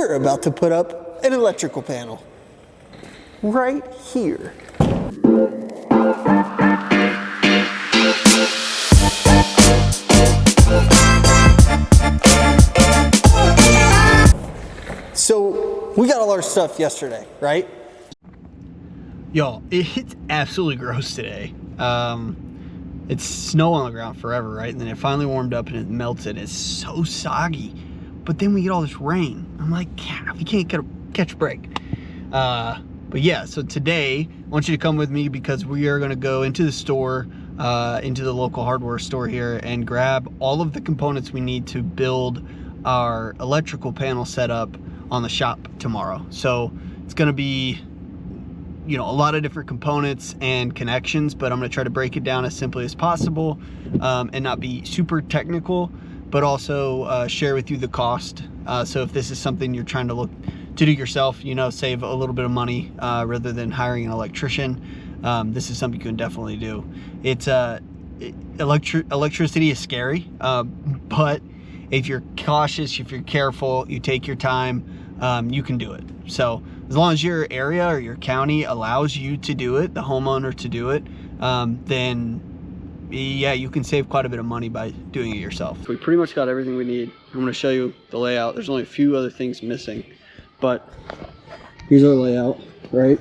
we're about to put up an electrical panel right here. So we got all our stuff yesterday, right? Y'all, it's absolutely gross today. It's snow on the ground forever, right? And then it finally warmed up and it melted. It's so soggy. But then we get all this rain. I'm like, we can't catch a break. But yeah, so today I want you to come with me because we are gonna go into the store, into the local hardware store here, and grab all of the components we need to build our electrical panel setup on the shop tomorrow. So it's gonna be, you know, a lot of different components and connections, but I'm going to try to break it down as simply as possible, and not be super technical, but also share with you the cost. So if this is something you're trying to look to do yourself, you know, save a little bit of money rather than hiring an electrician, this is something you can definitely do. It's electricity is scary, but if you're cautious, if you're careful, you take your time, you can do it. So as long as your area or your county allows you to do it, the homeowner to do it, then yeah, you can save quite a bit of money by doing it yourself. So we pretty much got everything we need. I'm going to show you the layout. There's only a few other things missing, but here's our layout, right?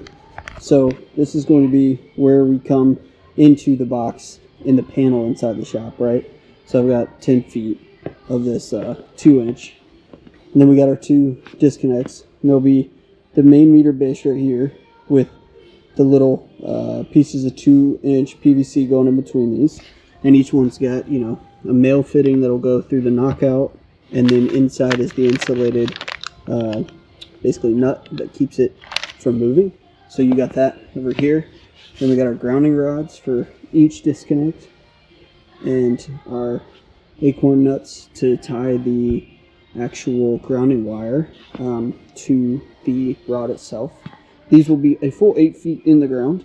So this is going to be where we come into the box in the panel inside the shop, right? So I've got 10 feet of this 2-inch. And then we got our 2 disconnects. And there'll be the main meter base right here with the little pieces of 2-inch PVC going in between these. And each one's got, you know, a male fitting that'll go through the knockout. And then inside is the insulated, basically nut that keeps it from moving. So you got that over here. Then we got our grounding rods for each disconnect. And our acorn nuts to tie the actual grounding wire to the rod itself. These will be a full 8 feet in the ground.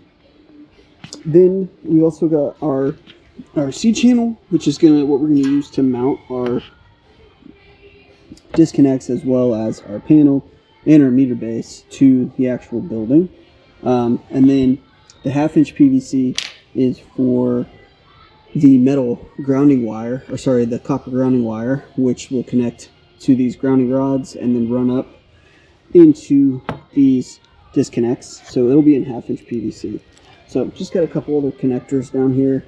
Then we also got our C-channel, which is what we're gonna use to mount our disconnects as well as our panel and our meter base to the actual building. And then the 1/2-inch PVC is for the metal grounding wire, or sorry, the copper grounding wire, which will connect to these grounding rods and then run up into these disconnects. So it'll be in 1/2-inch PVC. So just got a couple other connectors down here,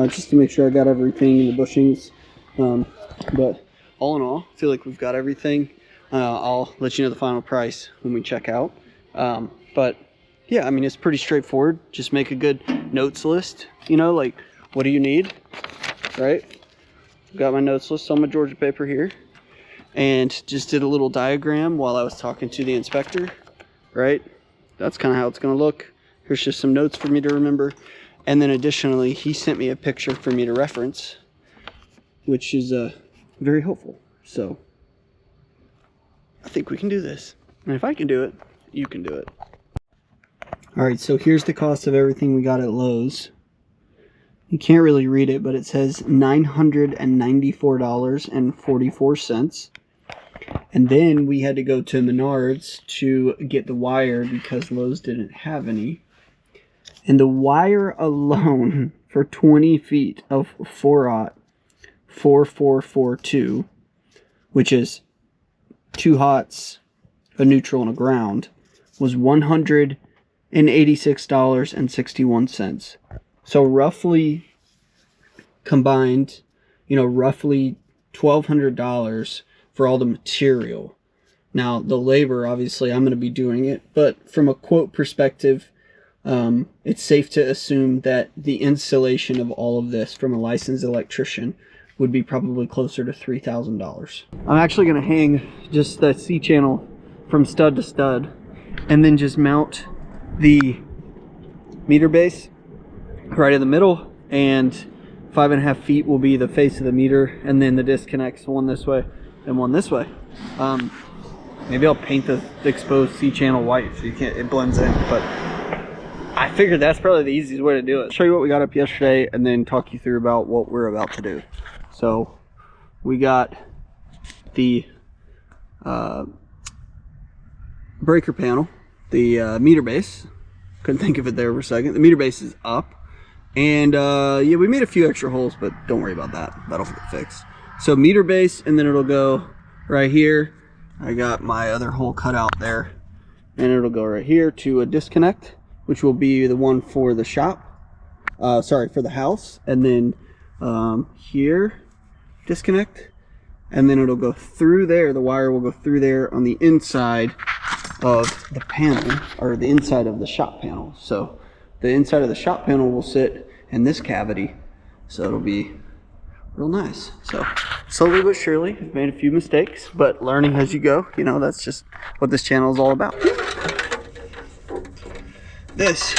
just to make sure I got everything in the bushings. But all in all, I feel like we've got everything. I'll let you know the final price when we check out. But yeah, I mean, it's pretty straightforward. Just make a good notes list, you know, like what do you need, right? Got my notes list on my Georgia paper here. And just did a little diagram while I was talking to the inspector, right? That's kind of how it's going to look. Here's just some notes for me to remember. And then additionally, he sent me a picture for me to reference, which is very helpful. So I think we can do this. And if I can do it, you can do it. All right, so here's the cost of everything we got at Lowe's. You can't really read it, but it says $994.44. And then we had to go to Menards to get the wire because Lowe's didn't have any. And the wire alone for 20 feet of 4/0 4442, which is 2 hots, a neutral, and a ground, was $186.61. So roughly combined, you know, roughly $1,200 for all the material. Now, the labor, obviously, I'm going to be doing it, but from a quote perspective, it's safe to assume that the installation of all of this from a licensed electrician would be probably closer to $3,000. I'm actually going to hang just the C-channel from stud to stud and then just mount the meter base right in the middle, and 5.5 feet will be the face of the meter, and then the disconnects, one this way and one this way. Maybe I'll paint the exposed C-channel white so it blends in, but I figured that's probably the easiest way to do it. Show you what we got up yesterday and then talk you through about what we're about to do. So we got the breaker panel, the meter base. Couldn't think of it there for a second. The meter base is up. And yeah, we made a few extra holes, but don't worry about that. That'll get fixed. So meter base, and then it'll go right here. I got my other hole cut out there. And it'll go right here to a disconnect, which will be the one for the shop. Sorry, for the house. And then here, disconnect. And then it'll go through there. The wire will go through there on the inside of the panel, or the inside of the shop panel. So the inside of the shop panel will sit in this cavity. So it'll be real nice. So slowly but surely, I've made a few mistakes, but learning as you go, you know, that's just what this channel is all about. This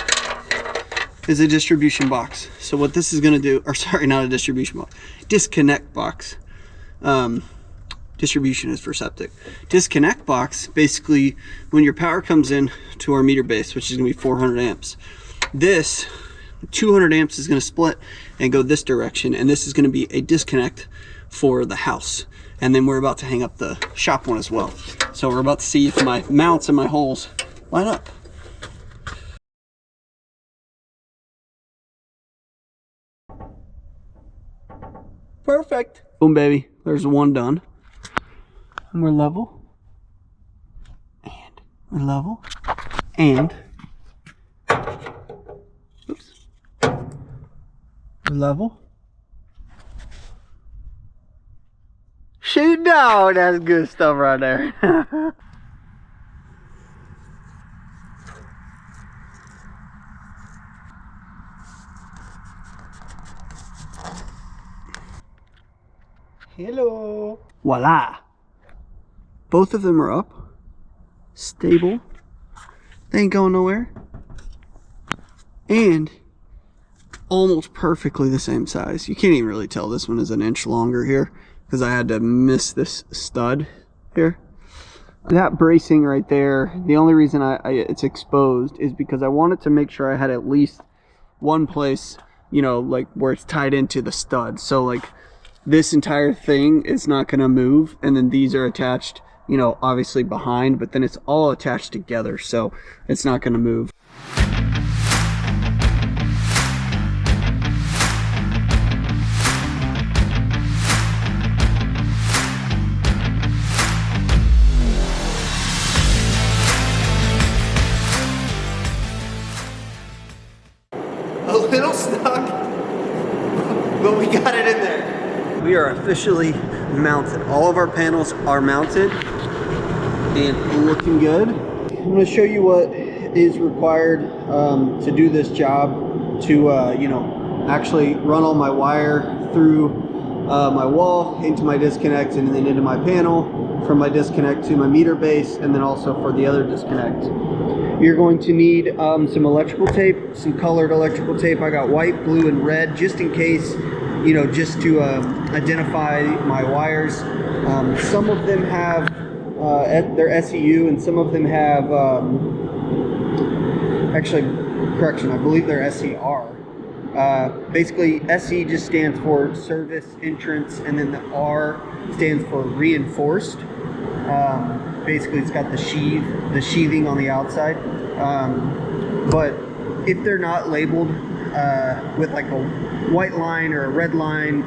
is a distribution box. So what this is gonna do, or sorry, not a distribution box, disconnect box. Distribution is for septic. Disconnect box, basically when your power comes in to our meter base, which is gonna be 400 amps, this 200 amps is gonna split and go this direction, and this is gonna be a disconnect for the house. And then we're about to hang up the shop one as well. So we're about to see if my mounts and my holes line up. Perfect. Boom, baby. There's one done. And we're level. And we're level. And oops. We're level. Shoot down. That's good stuff right there. Hello. Voila. Both of them are up. Stable. They ain't going nowhere. And almost perfectly the same size. You can't even really tell this one is an inch longer here because I had to miss this stud here. That bracing right there, the only reason it's exposed is because I wanted to make sure I had at least one place, you know, like where it's tied into the stud. So like this entire thing is not going to move, and then these are attached, you know, obviously behind, but then it's all attached together, so it's not going to move. A little stuck, but we got it in there. We are officially mounted. All of our panels are mounted and looking good. I'm going to show you what is required to do this job, to you know, actually run all my wire through my wall into my disconnect and then into my panel, from my disconnect to my meter base, and then also for the other disconnect. You're going to need some electrical tape, some colored electrical tape. I got white, blue, and red just in case, you know, just to identify my wires. Some of them have their SEU, and some of them have, actually, correction, I believe they're SER. Basically, SE just stands for service entrance, and then the R stands for reinforced. Basically, it's got the sheathing on the outside. But if they're not labeled with like a white line or a red line,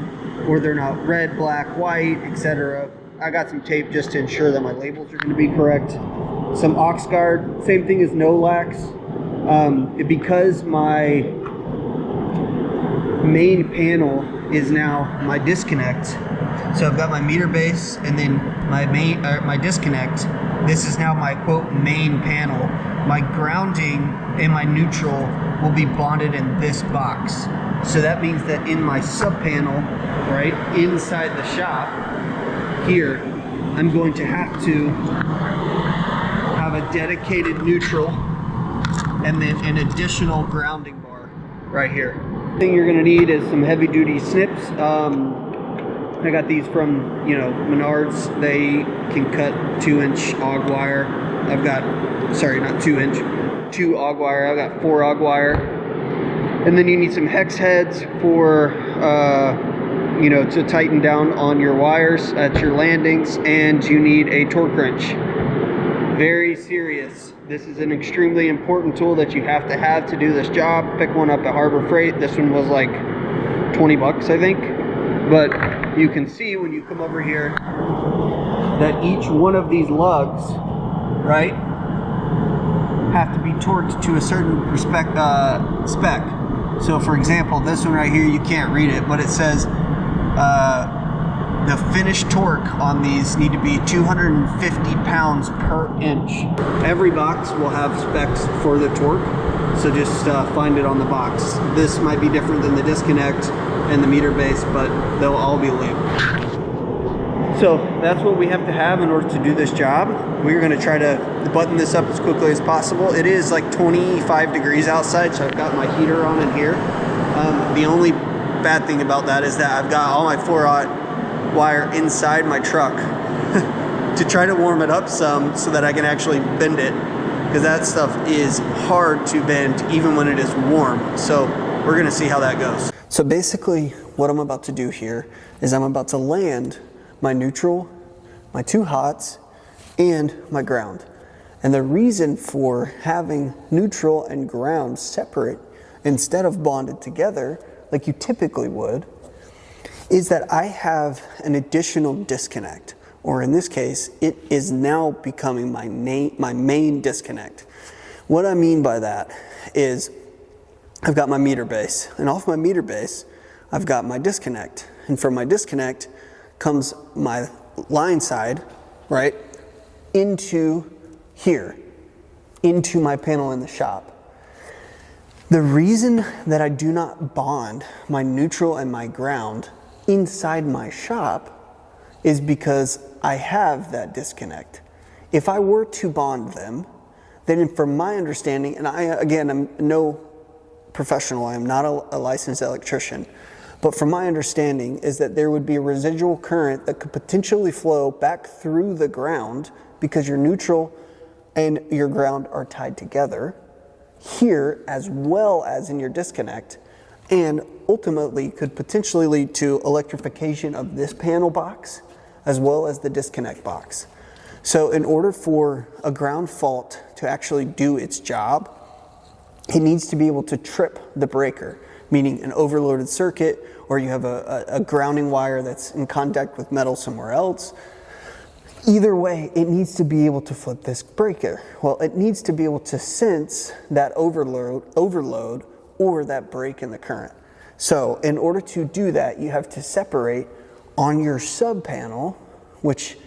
or they're not red, black, white, etc., I got some tape just to ensure that my labels are going to be correct. Some ox guard, same thing as no lax. Because my main panel is now my disconnect, so I've got my meter base and then my disconnect. This is now my quote main panel. My grounding and my neutral will be bonded in this box. So that means that in my sub panel, right inside the shop here, I'm going to have to have a dedicated neutral and then an additional grounding bar right here. The thing you're going to need is some heavy duty snips. I got these from, you know, Menards. They can cut 2-inch aug wire. I've got, sorry, not 2-inch, 2 aug wire. I've got 4 aug wire. And then you need some hex heads for, you know, to tighten down on your wires at your landings, and you need a torque wrench. very serious. This is an extremely important tool that you have to do this job. Pick one up at Harbor Freight. This one was like 20 bucks, I think. But you can see when you come over here that each one of these lugs, right, have to be torqued to a certain spec. So for example, this one right here, you can't read it, but it says the finished torque on these need to be 250 pounds per inch. Every box will have specs for the torque, so just find it on the box. This might be different than the disconnect and the meter base, but they'll all be labeled. So that's what we have to have in order to do this job. We're going to try to button this up as quickly as possible. It is like 25 degrees outside, so I've got my heater on in here. The only bad thing about that is that I've got all my 4/0 wire inside my truck to try to warm it up some so that I can actually bend it, because that stuff is hard to bend even when it is warm. So we're going to see how that goes. So basically what I'm about to do here is I'm about to land my neutral, my two hots, and my ground. And the reason for having neutral and ground separate instead of bonded together like you typically would is that I have an additional disconnect, or in this case, it is now becoming my main disconnect. What I mean by that is I've got my meter base, and off my meter base, I've got my disconnect. And from my disconnect comes my line side, right, into here, into my panel in the shop. The reason that I do not bond my neutral and my ground inside my shop is because I have that disconnect. If I were to bond them, then from my understanding, and I'm no professional, I am not a licensed electrician, but from my understanding is that there would be a residual current that could potentially flow back through the ground because your neutral and your ground are tied together here as well as in your disconnect, and ultimately could potentially lead to electrification of this panel box as well as the disconnect box. So in order for a ground fault to actually do its job, it needs to be able to trip the breaker, meaning an overloaded circuit, or you have a grounding wire that's in contact with metal somewhere else. Either way, it needs to be able to flip this breaker. Well, it needs to be able to sense that overload or that break in the current. So in order to do that, you have to separate on your sub panel, which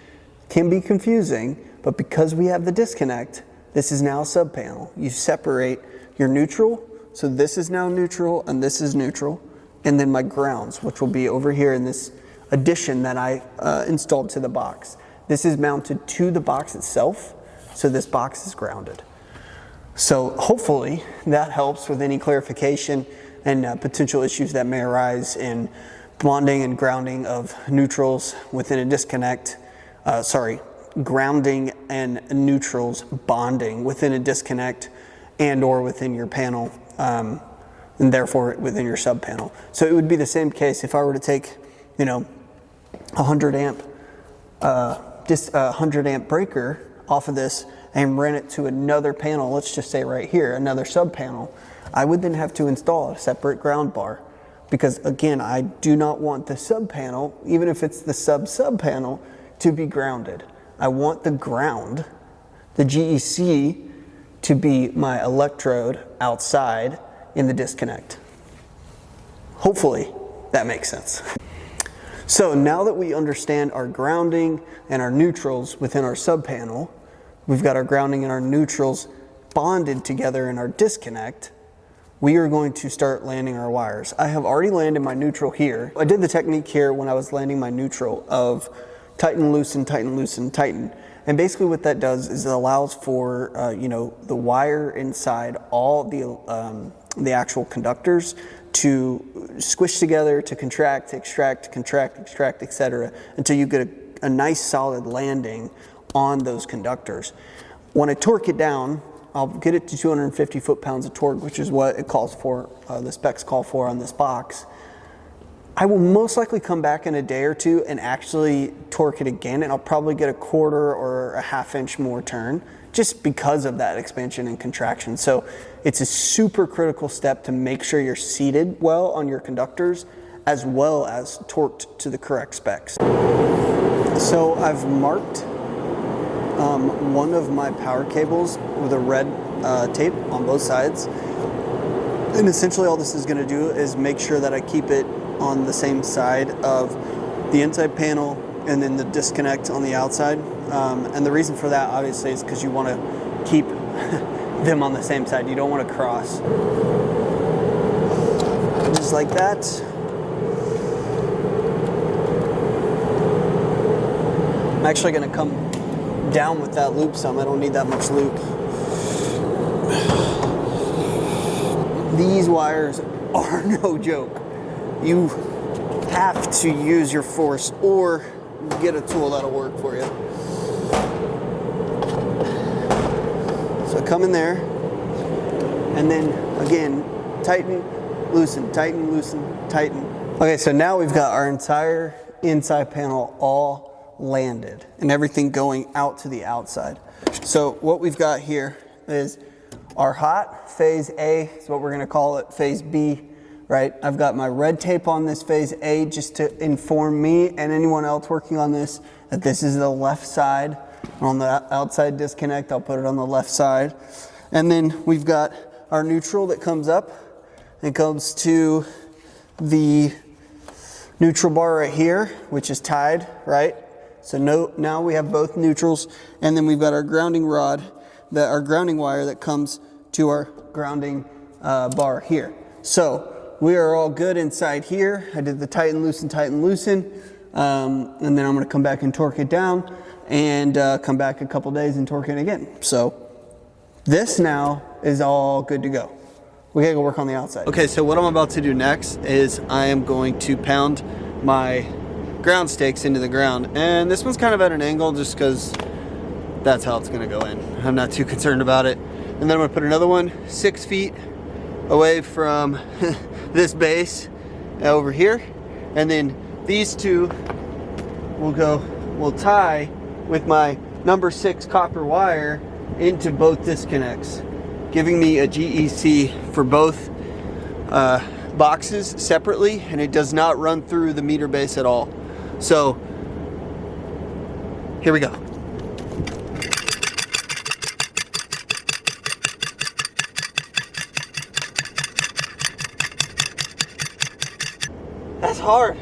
can be confusing, but because we have the disconnect, this is now a sub panel. You separate your neutral, so this is now neutral and this is neutral, and then my grounds, which will be over here in this addition that I installed to the box. This is mounted to the box itself, so this box is grounded. So hopefully that helps with any clarification and potential issues that may arise in bonding and grounding of neutrals within a disconnect. Grounding and neutrals bonding within a disconnect and or within your panel, and therefore within your sub panel. So it would be the same case if I were to take, 100 amp breaker off of this and ran it to another panel, let's just say right here, another sub panel. I would then have to install a separate ground bar, because again, I do not want the sub panel, even if it's the sub panel, to be grounded. I want the ground, the GEC, to be my electrode outside in the disconnect. Hopefully that makes sense. So now that we understand our grounding and our neutrals within our sub panel, we've got our grounding and our neutrals bonded together in our disconnect, we are going to start landing our wires. I have already landed my neutral here. I did the technique here when I was landing my neutral of tighten, loosen, tighten, loosen, tighten. And basically what that does is it allows for, the wire inside all the actual conductors to squish together, to contract, to extract, to contract, extract, etc., until you get a nice solid landing on those conductors. When I torque it down, I'll get it to 250 foot-pounds of torque, which is what it calls for, the specs call for on this box. I will most likely come back in a day or two and actually torque it again, and I'll probably get a 1/4 or a 1/2 inch more turn just because of that expansion and contraction. So it's a super critical step to make sure you're seated well on your conductors as well as torqued to the correct specs. So I've marked one of my power cables with a red tape on both sides. And essentially all this is going to do is make sure that I keep it on the same side of the inside panel and then the disconnect on the outside. And the reason for that obviously is because you want to keep them on the same side. You don't want to cross. Just like that. I'm actually going to come down with that loop some. I don't need that much loop. These wires are no joke. You have to use your force or get a tool that'll work for you. So come in there and then again, tighten, loosen, tighten, loosen, tighten. Okay, so now we've got our entire inside panel all landed and everything going out to the outside. So what we've got here is our hot phase A is what we're going to call it, phase B, right? I've got my red tape on this phase A just to inform me and anyone else working on this that this is the left side. On the outside disconnect, I'll put it on the left side. And then we've got our neutral that comes up. It comes to the neutral bar right here, which is tied, right? So now we have both neutrals, and then we've got our grounding rod, our grounding wire that comes to our grounding bar here. So we are all good inside here. I did the tighten, loosen, and then I'm gonna come back and torque it down and come back a couple days and torque it again. So this now is all good to go. We gotta go work on the outside. Okay, so what I'm about to do next is I am going to pound my ground stakes into the ground. And this one's kind of at an angle just because that's how it's gonna go in. I'm not too concerned about it. And then I'm gonna put another one 6 feet away from this base over here. And then these two will tie with my number 6 copper wire into both disconnects, giving me a GEC for both boxes separately, and it does not run through the meter base at all. So here we go. That's hard.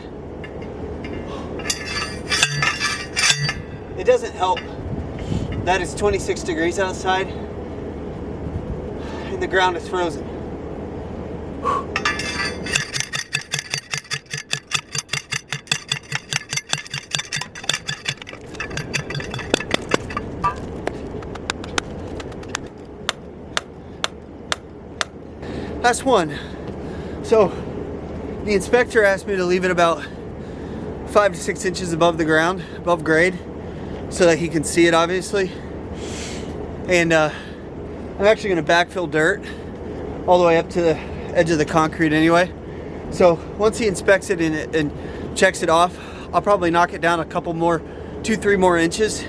It doesn't help that it's 26 degrees outside and the ground is frozen. That's one. So the inspector asked me to leave it about 5 to 6 inches above the ground, above grade, so that he can see it obviously. And I'm actually going to backfill dirt all the way up to the edge of the concrete anyway. So once he inspects it and checks it off, I'll probably knock it down a couple more, 2-3 more inches,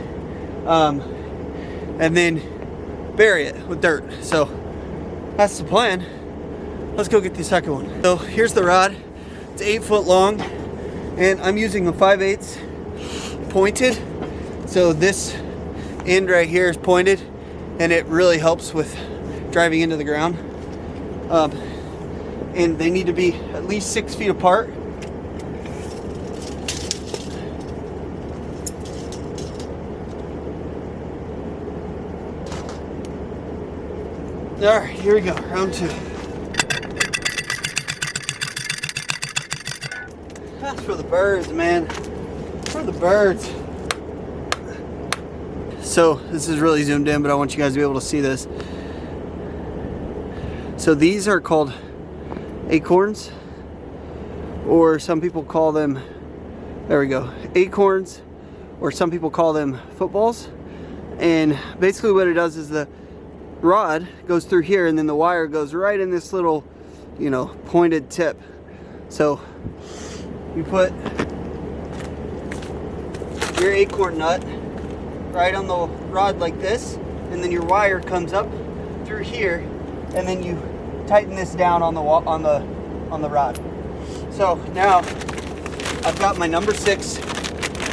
and then bury it with dirt. So that's the plan. Let's go get the second one. So here's the rod. It's 8 foot long, and I'm using the 5/8 pointed. So this end right here is pointed, and it really helps with driving into the ground. And they need to be at least 6 feet apart. All right, here we go, round 2. That's for the birds, man. For the birds. So this is really zoomed in, but I want you guys to be able to see this. So these are called acorns, or some people call them, there we go, acorns, or some people call them footballs. And basically what it does is the rod goes through here, and then the wire goes right in this little, pointed tip. So you put your acorn nut right on the rod like this, and then your wire comes up through here, and then you tighten this down on the rod. So now I've got my number 6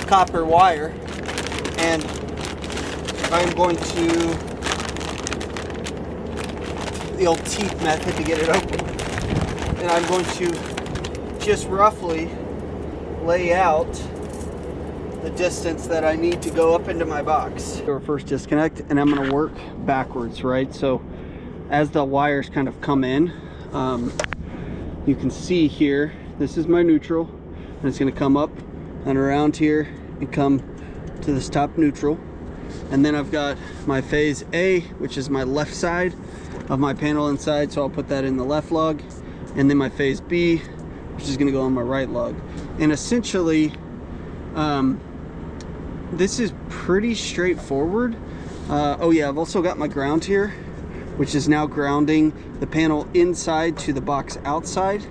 copper wire, and I'm going to the old teeth method to get it open, and I'm going to just roughly lay out the distance that I need to go up into my box. Our first disconnect, and I'm going to work backwards, right? So as the wires kind of come in, you can see here, this is my neutral, and it's going to come up and around here and come to this top neutral. And then I've got my phase A, which is my left side of my panel inside, so I'll put that in the left lug. And then my phase B, which is going to go on my right lug. And essentially, this is pretty straightforward. Oh yeah, I've also got my ground here, which is now grounding the panel inside to the box outside.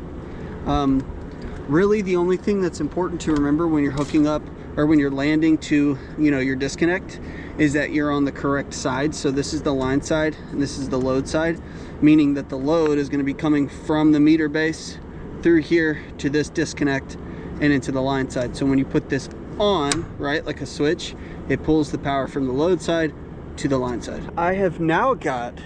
Really the only thing that's important to remember when you're hooking up or when you're landing to, you know, your disconnect is that you're on the correct side. So this is the line side and this is the load side, meaning that the load is going to be coming from the meter base through here to this disconnect and into the line side. So when you put this on, right, like a switch, it pulls the power from the load side to the line side. I have now got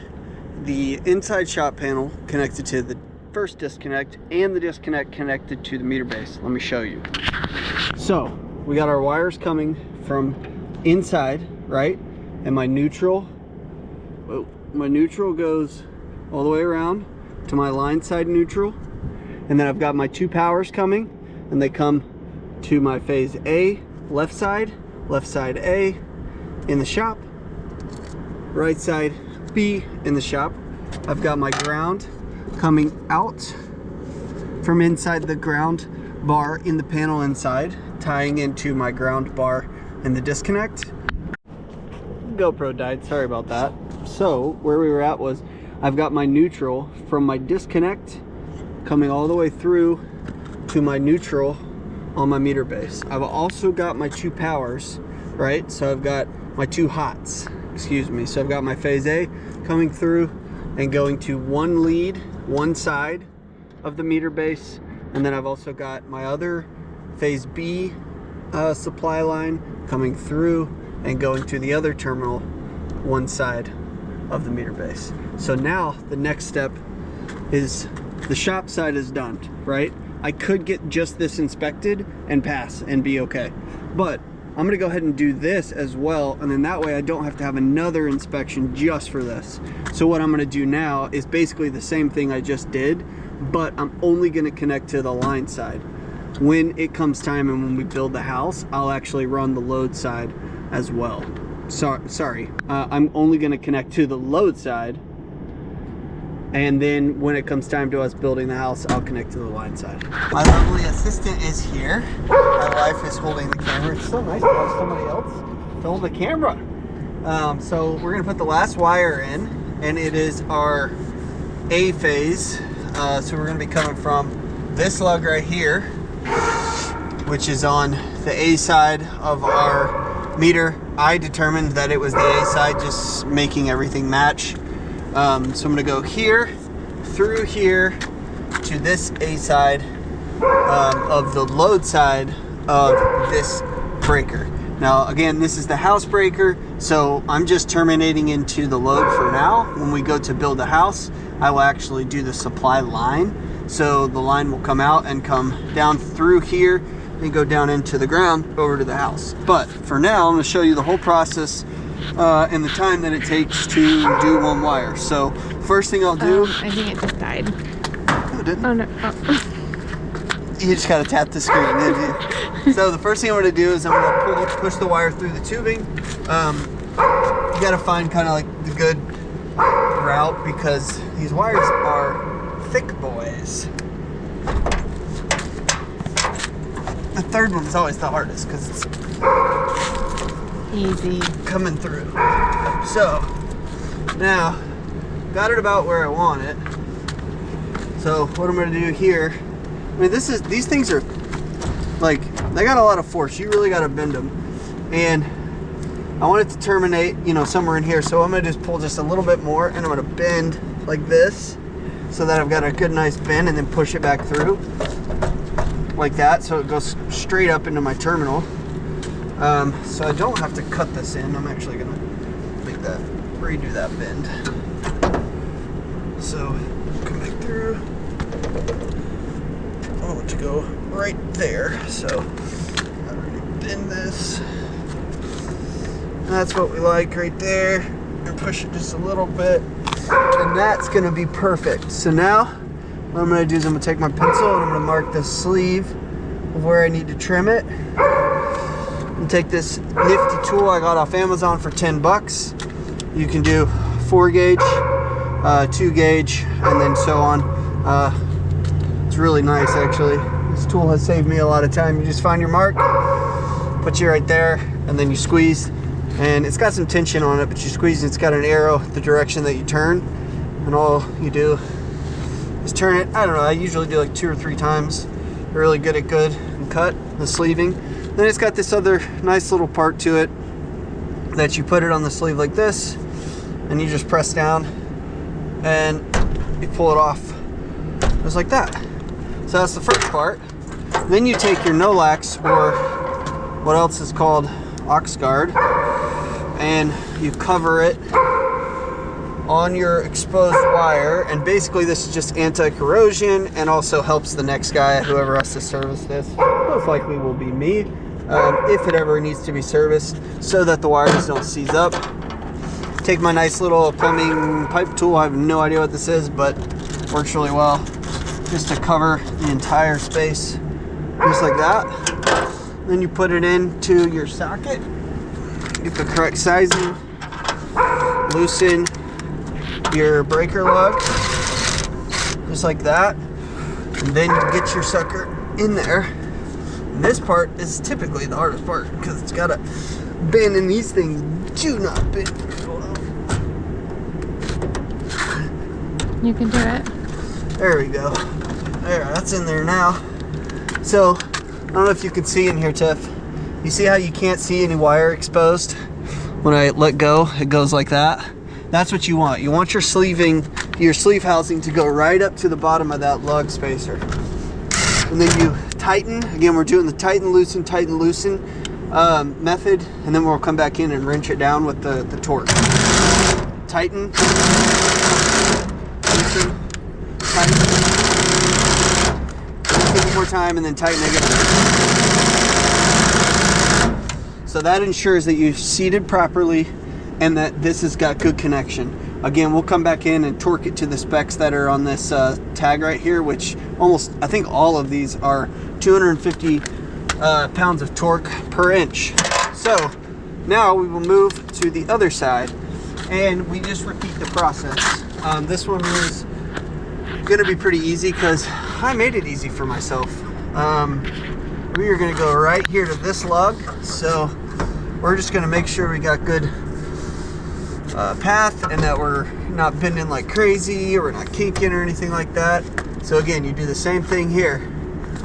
the inside shop panel connected to the first disconnect and the disconnect connected to the meter base. Let me show you. So we got our wires coming from inside, right? And my neutral goes all the way around to my line side neutral. And then I've got my 2 powers coming, and they come to my phase A, left side A in the shop, right side B in the shop. I've got my ground coming out from inside the ground bar in the panel inside, tying into my ground bar in the disconnect. GoPro died, sorry about that. So where we were at was I've got my neutral from my disconnect coming all the way through to my neutral on my meter base. I've also got my 2 powers, right? So I've got my 2 hots, excuse me. So I've got my phase A coming through and going to one lead, one side of the meter base. And then I've also got my other phase B supply line coming through and going to the other terminal, one side of the meter base. So now the next step is the shop side is done, right? I could get just this inspected and pass and be okay, but I'm gonna go ahead and do this as well, and then that way I don't have to have another inspection just for this. So what I'm gonna do now is basically the same thing I just did, but I'm only gonna connect to the line side. When it comes time and when we build the house, I'll actually run the load side as well. I'm only gonna connect to the load side, and then when it comes time to us building the house, I'll connect to the line side. My lovely assistant is here. My wife is holding the camera. It's so nice to have somebody else to hold the camera. So we're gonna put the last wire in, and it is our A phase. So we're gonna be coming from this lug right here, which is on the A side of our meter. I determined that it was the A side, just making everything match. So I'm gonna go here, through here, to this A side of the load side of this breaker. Now again, this is the house breaker, so I'm just terminating into the load for now. When we go to build a house, I will actually do the supply line. So the line will come out and come down through here and go down into the ground over to the house. But for now, I'm gonna show you the whole process and the time that it takes to do one wire. So first thing I'll do... I think it just died. No, it didn't. Oh no. Oh. You just gotta tap the screen, didn't you? So the first thing I'm gonna do is I'm gonna push the wire through the tubing. You gotta find kind of like the good route because these wires are thick boys. The third one's always the hardest because it's Easy. coming through. So now got it about where I want it. So what I'm gonna do here, I mean these things are like, they got a lot of force. You really got to bend them. And I want it to terminate, you know, somewhere in here. So I'm going to just pull just a little bit more, and I'm going to bend like this so that I've got a good nice bend, and then push it back through like that. So it goes straight up into my terminal. So I don't have to cut this in. I'm actually going to redo that bend. So come back through. I want it to go right there. So I'm going to bend this. That's what we like right there. And push it just a little bit. And that's going to be perfect. So now what I'm going to do is I'm going to take my pencil and I'm going to mark the sleeve of where I need to trim it. And take this nifty tool I got off Amazon for 10 bucks. You can do 4 gauge, 2 gauge, and then so on. It's really nice, actually. This tool has saved me a lot of time. You just find your mark, put you right there, and then you squeeze. And it's got some tension on it, but you squeeze, and it's got an arrow the direction that you turn. And all you do is turn it. I don't know, I usually do like 2 or 3 times. You're really good at and cut the sleeving. Then it's got this other nice little part to it that you put it on the sleeve like this, and you just press down and you pull it off just like that. So that's the first part. Then you take your Nolax, or what else is called ox guard, and you cover it on your exposed wire. And basically this is just anti-corrosion, and also helps the next guy, whoever has to service this, most likely will be me, if it ever needs to be serviced, so that the wires don't seize up. Take my nice little plumbing pipe tool. I have no idea what this is, but works really well, just to cover the entire space, just like that. Then you put it into your socket, get the correct sizing, loosen your breaker lug, just like that, and then you get your sucker in there. And this part is typically the hardest part, because it's got to bend, and these things do not bend. Hold on. You can do it. There we go. There, that's in there now. So, I don't know if you can see in here, Tiff. You see how you can't see any wire exposed? When I let go, it goes like that. That's what you want. You want your sleeving, your sleeve housing to go right up to the bottom of that lug spacer. And then you tighten. Again, we're doing the tighten, loosen method. And then we'll come back in and wrench it down with the torque. Tighten. Loosen. Tighten. One more time, and then tighten again. So that ensures that you've seated properly and that this has got good connection. Again, we'll come back in and torque it to the specs that are on this tag right here, which I think all of these are 250 pounds of torque per inch. So now we will move to the other side, and we just repeat the process. This one was gonna be pretty easy because I made it easy for myself. We are gonna go right here to this lug. So we're just gonna make sure we got good path, and that we're not bending like crazy, or we're not kinking or anything like that. So again, you do the same thing here.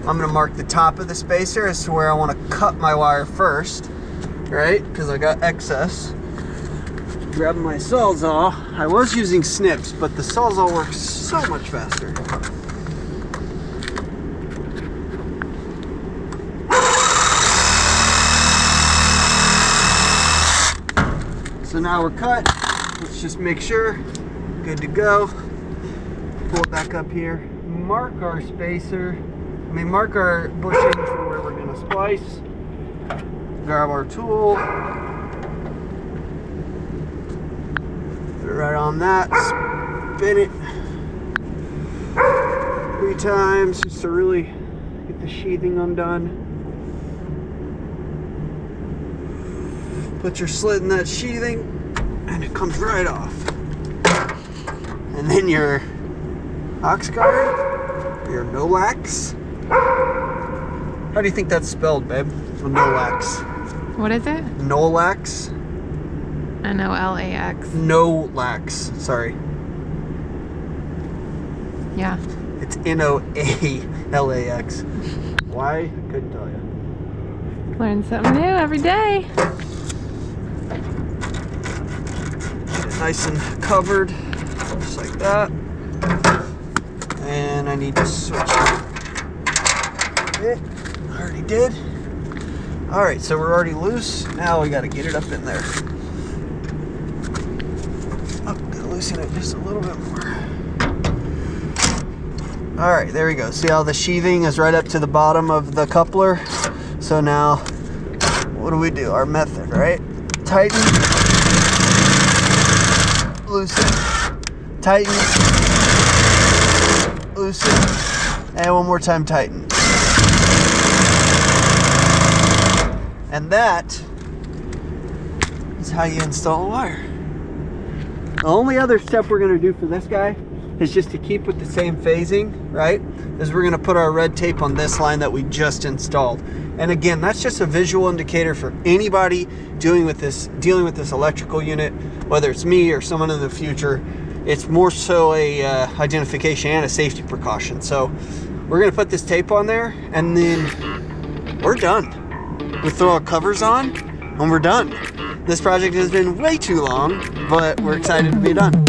I'm gonna mark the top of the spacer as to where I wanna cut my wire first, right? Because I got excess. Grab my Sawzall. I was using snips, but the Sawzall works so much faster. So now we're cut. Let's just make sure. Good to go. Pull it back up here. Mark our mark our bushing for where we're going to splice. Grab our tool. Put it right on that. Spin it 3 times just to really get the sheathing undone. Put your slit in that sheathing, and it comes right off. And then your ox guard, your Nolax. How do you think that's spelled, babe? Nolax. What is it? Nolax. Nolax. Nolax. Sorry. Yeah. It's Nolax. Why? Couldn't tell you. Learn something new every day. Get it nice and covered, just like that. And I need to switch it. I already did. All right, so we're already loose. Now we got to get it up in there. Oh, gotta loosen it just a little bit more. All right, there we go. See how the sheathing is right up to the bottom of the coupler? So now, what do? Our method, right? Tighten, loosen, tighten, loosen, and one more time, tighten. And that is how you install a wire. The only other step we're gonna do for this guy is just to keep with the same phasing, right? Is we're gonna put our red tape on this line that we just installed. And again, that's just a visual indicator for anybody dealing with this electrical unit, whether it's me or someone in the future. It's more so a identification and a safety precaution. So we're gonna put this tape on there and then we're done. We throw our covers on and we're done. This project has been way too long, but we're excited to be done.